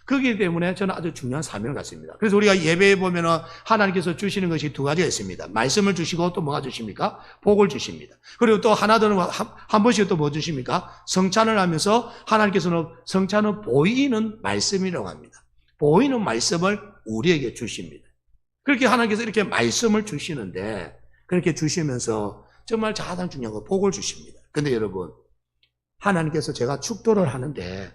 그렇기 때문에 저는 아주 중요한 사명을 갖습니다. 그래서 우리가 예배에 보면은 하나님께서 주시는 것이 두 가지가 있습니다. 말씀을 주시고 또 뭐가 주십니까? 복을 주십니다. 그리고 또 하나 더는 한 번씩 또 뭐 주십니까? 성찬을 하면서 하나님께서는 성찬은 보이는 말씀이라고 합니다. 보이는 말씀을 우리에게 주십니다. 그렇게 하나님께서 이렇게 말씀을 주시는데 그렇게 주시면서 정말 가장 중요한 건 복을 주십니다. 근데 여러분, 하나님께서 제가 축도를 하는데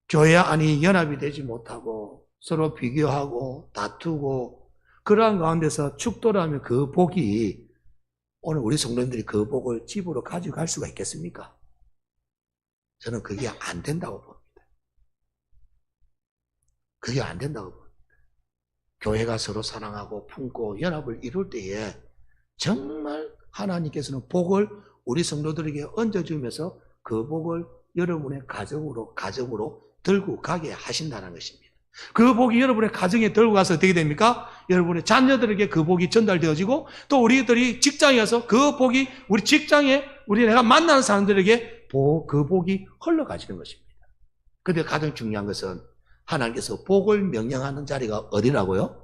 교회 안이 연합이 되지 못하고 서로 비교하고 다투고 그러한 가운데서 축도를 하면 그 복이 오늘 우리 성도님들이 그 복을 집으로 가져갈 수가 있겠습니까? 저는 그게 안 된다고 봅니다. 그게 안 된다고 봅니다. 교회가 서로 사랑하고 품고 연합을 이룰 때에 정말 하나님께서는 복을 우리 성도들에게 얹어주면서 그 복을 여러분의 가정으로 들고 가게 하신다는 것입니다. 그 복이 여러분의 가정에 들고 가서 어떻게 됩니까? 여러분의 자녀들에게 그 복이 전달되어지고 또 우리들이 직장에 가서 그 복이 우리 직장에 내가 만나는 사람들에게 그 복이 흘러가시는 것입니다. 그런데 가장 중요한 것은 하나님께서 복을 명령하는 자리가 어디라고요?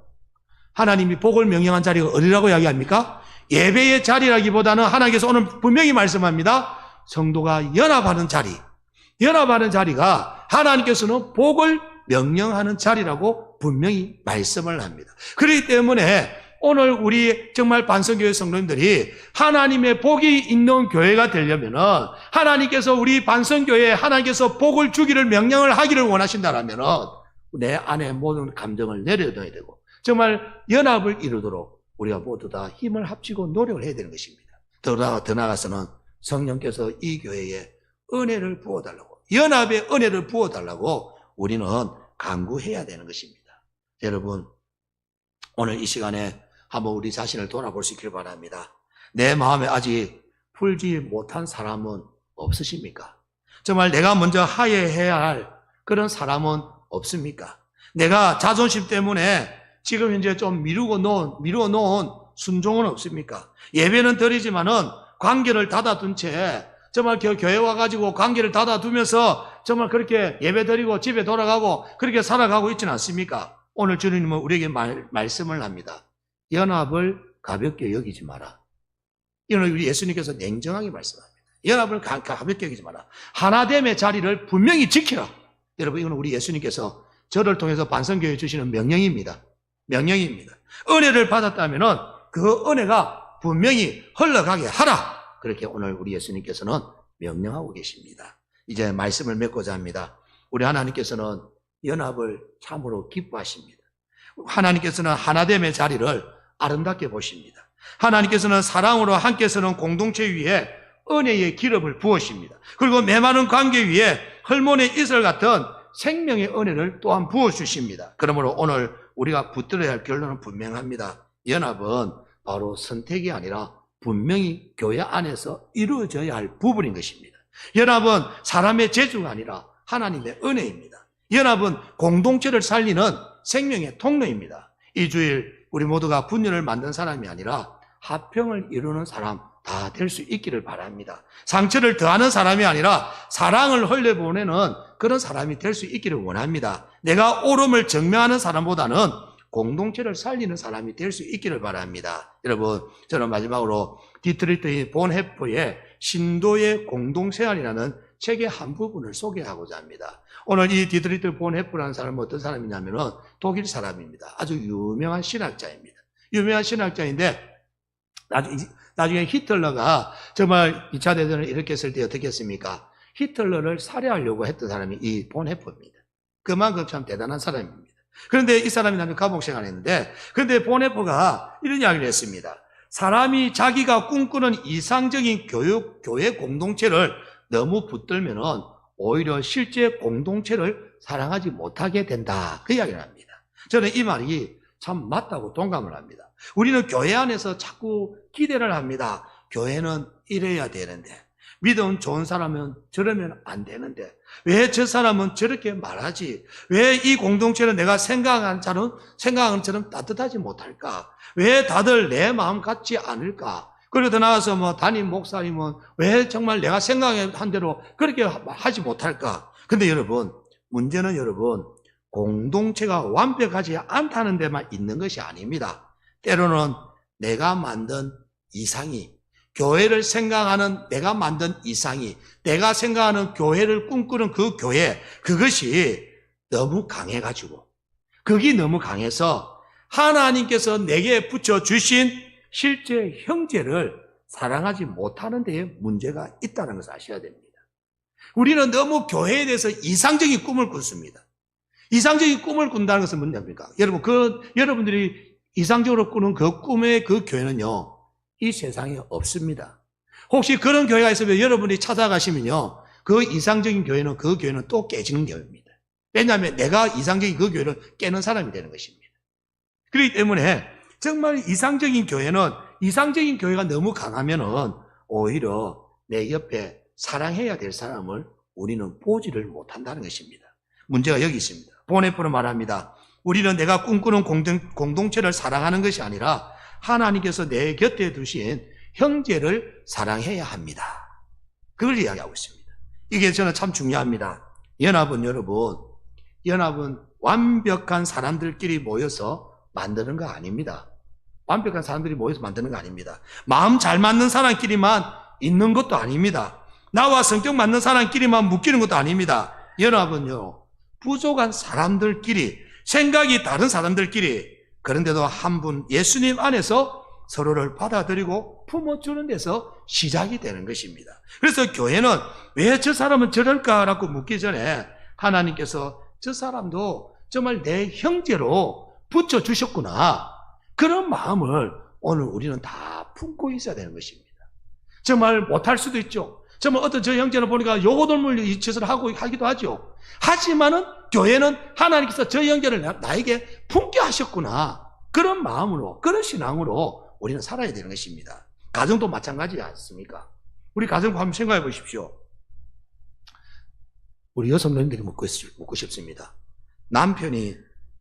하나님이 복을 명령한 자리가 어디라고 이야기합니까? 예배의 자리라기보다는 하나님께서 오늘 분명히 말씀합니다. 성도가 연합하는 자리가 하나님께서는 복을 명령하는 자리라고 분명히 말씀을 합니다. 그렇기 때문에 오늘 우리 정말 반성교회 성도님들이 하나님의 복이 있는 교회가 되려면은 하나님께서 우리 반성교회에 하나님께서 복을 주기를 명령을 하기를 원하신다라면은 내 안에 모든 감정을 내려둬야 되고 정말 연합을 이루도록 우리가 모두 다 힘을 합치고 노력을 해야 되는 것입니다. 더 나아가서는 성령께서 이 교회에 은혜를 부어달라고, 연합의 은혜를 부어달라고 우리는 간구해야 되는 것입니다. 여러분, 오늘 이 시간에 한번 우리 자신을 돌아볼 수 있기를 바랍니다. 내 마음에 아직 풀지 못한 사람은 없으십니까? 정말 내가 먼저 하야해야 할 그런 사람은 없습니까? 내가 자존심 때문에 지금 현재 좀 미루어 놓은 순종은 없습니까? 예배는 드리지만은 관계를 닫아둔 채 정말 교회 와가지고 관계를 닫아두면서 정말 그렇게 예배 드리고 집에 돌아가고 그렇게 살아가고 있지는 않습니까? 오늘 주님은 우리에게 말씀을 합니다. 연합을 가볍게 여기지 마라. 이건 우리 예수님께서 냉정하게 말씀합니다. 연합을 가볍게 여기지 마라. 하나됨의 자리를 분명히 지키라. 여러분, 이건 우리 예수님께서 저를 통해서 반성교회에 주시는 명령입니다. 은혜를 받았다면은 그 은혜가 분명히 흘러가게 하라. 그렇게 오늘 우리 예수님께서는 명령하고 계십니다. 이제 말씀을 맺고자 합니다. 우리 하나님께서는 연합을 참으로 기뻐하십니다. 하나님께서는 하나됨의 자리를 아름답게 보십니다. 하나님께서는 사랑으로 함께 서는 공동체 위에 은혜의 기름을 부으십니다. 그리고 메마른 관계 위에 헐몬의 이슬 같은 생명의 은혜를 또한 부어주십니다. 그러므로 오늘 우리가 붙들어야 할 결론은 분명합니다. 연합은 바로 선택이 아니라 분명히 교회 안에서 이루어져야 할 부분인 것입니다. 연합은 사람의 재주가 아니라 하나님의 은혜입니다. 연합은 공동체를 살리는 생명의 통로입니다. 이 주일 우리 모두가 분열을 만든 사람이 아니라 화평을 이루는 사람 다 될 수 있기를 바랍니다. 상처를 더하는 사람이 아니라 사랑을 흘려보내는 그런 사람이 될 수 있기를 원합니다. 내가 옳음을 증명하는 사람보다는 공동체를 살리는 사람이 될 수 있기를 바랍니다. 여러분, 저는 마지막으로 디트리트 본헤프의 신도의 공동생활이라는 책의 한 부분을 소개하고자 합니다. 오늘 이 디트리트 본헤프라는 사람은 어떤 사람이냐면은 독일 사람입니다. 아주 유명한 신학자입니다. 유명한 신학자인데 나중에 히틀러가 정말 2차 대전을 일으켰을 때 어떻게 했습니까? 히틀러를 살해하려고 했던 사람이 이 본헤프입니다. 그만큼 참 대단한 사람입니다. 그런데 이 사람이 나중에 감옥생활을 했는데, 그런데 본헤프가 이런 이야기를 했습니다. 사람이 자기가 꿈꾸는 이상적인 교회 공동체를 너무 붙들면은 오히려 실제 공동체를 사랑하지 못하게 된다. 그 이야기를 합니다. 저는 이 말이 참 맞다고 동감을 합니다. 우리는 교회 안에서 자꾸 기대를 합니다. 교회는 이래야 되는데, 믿음 좋은 사람은 저러면 안 되는데, 왜 저 사람은 저렇게 말하지? 왜 이 공동체는 내가 생각하는 처럼 따뜻하지 못할까? 왜 다들 내 마음 같지 않을까? 그리고 더 나아가서 뭐 담임 목사님은 왜 정말 내가 생각한 대로 그렇게 하지 못할까? 근데 여러분, 문제는 여러분, 공동체가 완벽하지 않다는 데만 있는 것이 아닙니다. 때로는 내가 만든 이상이, 교회를 생각하는 내가 만든 이상이, 내가 생각하는 교회를 꿈꾸는 그 교회, 그것이 너무 강해가지고, 그게 너무 강해서 하나님께서 내게 붙여주신 실제 형제를 사랑하지 못하는 데에 문제가 있다는 것을 아셔야 됩니다. 우리는 너무 교회에 대해서 이상적인 꿈을 꾼습니다. 이상적인 꿈을 꾼다는 것은 뭐냐입니까? 여러분들이 이상적으로 꾸는 그 꿈의 그 교회는요, 이 세상에 없습니다. 혹시 그런 교회가 있으면 여러분이 찾아가시면요, 그 이상적인 교회는 그 교회는 또 깨지는 교회입니다. 왜냐하면 내가 이상적인 그 교회를 깨는 사람이 되는 것입니다. 그렇기 때문에 정말 이상적인 교회가 너무 강하면은 오히려 내 옆에 사랑해야 될 사람을 우리는 보지를 못한다는 것입니다. 문제가 여기 있습니다. 보네프는 말합니다. 우리는 내가 꿈꾸는 공동체를 사랑하는 것이 아니라 하나님께서 내 곁에 두신 형제를 사랑해야 합니다. 그걸 이야기하고 있습니다. 이게 저는 참 중요합니다. 연합은 여러분, 연합은 완벽한 사람들끼리 모여서 만드는 거 아닙니다. 완벽한 사람들이 모여서 만드는 거 아닙니다. 마음 잘 맞는 사람끼리만 있는 것도 아닙니다. 나와 성격 맞는 사람끼리만 묶이는 것도 아닙니다. 연합은요, 부족한 사람들끼리, 생각이 다른 사람들끼리, 그런데도 한 분 예수님 안에서 서로를 받아들이고 품어주는 데서 시작이 되는 것입니다. 그래서 교회는 왜 저 사람은 저럴까라고 묻기 전에 하나님께서 저 사람도 정말 내 형제로 붙여주셨구나, 그런 마음을 오늘 우리는 다 품고 있어야 되는 것입니다. 정말 못할 수도 있죠. 정말 어떤 저 형제를 보니까 요고돌물 이 짓을 하기도 하죠. 하지만은 교회는 하나님께서 저 형제를 나에게 품게 하셨구나, 그런 마음으로, 그런 신앙으로 우리는 살아야 되는 것입니다. 가정도 마찬가지지 않습니까? 우리 가정 한번 생각해 보십시오. 우리 여성님들이 묻고 싶습니다. 남편이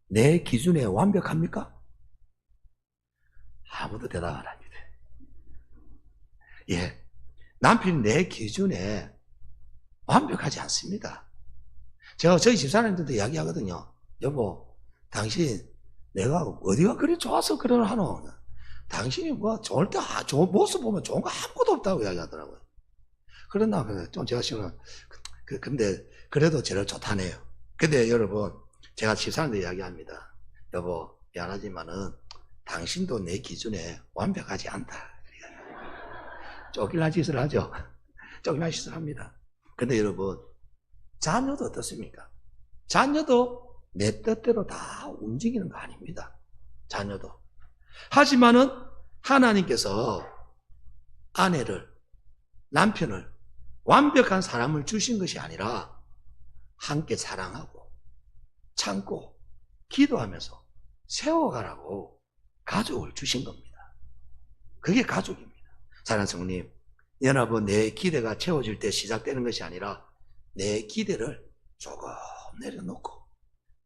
내 기준에 완벽합니까? 아무도 대답 안 합니다. 예, 남편이 내 기준에 완벽하지 않습니다. 제가 저희 집사람들도 이야기하거든요. 여보, 당신 내가 어디가 그리 좋아서 그러나 하노? 당신이 뭐 좋을 때 좋은 모습 보면 좋은 거 아무것도 없다고 이야기하더라고요. 그러나 좀 제가 싫어. 근데 그래도 저를 좋다네요. 근데 여러분, 제가 집사람들 이야기합니다. 여보, 미안하지만은 당신도 내 기준에 완벽하지 않다. 쫓길날 짓을 하죠. 쫓길날 짓을 합니다. 근데 여러분, 자녀도 어떻습니까? 자녀도 내 뜻대로 다 움직이는 거 아닙니다. 자녀도. 하지만은 하나님께서 아내를, 남편을 완벽한 사람을 주신 것이 아니라 함께 사랑하고 참고 기도하면서 세워가라고 가족을 주신 겁니다. 그게 가족입니다. 사랑하는 성도님, 연합은 내 기대가 채워질 때 시작되는 것이 아니라 내 기대를 조금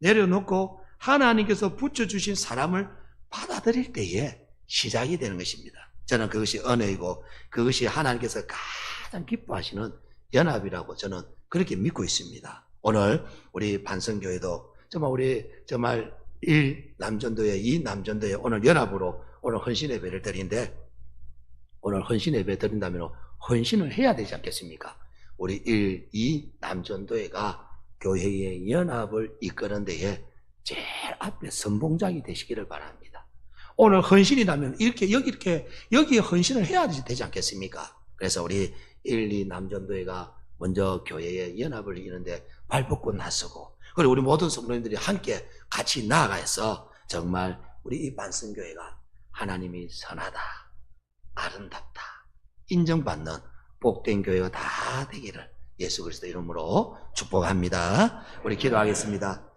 내려놓고 하나님께서 붙여주신 사람을 받아들일 때에 시작이 되는 것입니다. 저는 그것이 은혜이고 그것이 하나님께서 가장 기뻐하시는 연합이라고 저는 그렇게 믿고 있습니다. 오늘 우리 반성교회도 정말 1남전도회, 2남전도회 오늘 연합으로 오늘 헌신 예배를 드리는데, 오늘 헌신 예배 드린다면 헌신을 해야 되지 않겠습니까? 우리 1, 2남전도회가 교회의 연합을 이끄는 데에 제일 앞에 선봉장이 되시기를 바랍니다. 오늘 헌신이라면 여기에 헌신을 해야 되지 않겠습니까? 그래서 우리 1, 2남전도회가 먼저 교회의 연합을 이루는데 발벗고 나서고, 그리고 우리 모든 성도님들이 함께 같이 나아가서 정말 우리 이 반성교회가 하나님이 선하다, 아름답다, 인정받는 복된 교회가 다 되기를 예수 그리스도 이름으로 축복합니다. 우리 기도하겠습니다.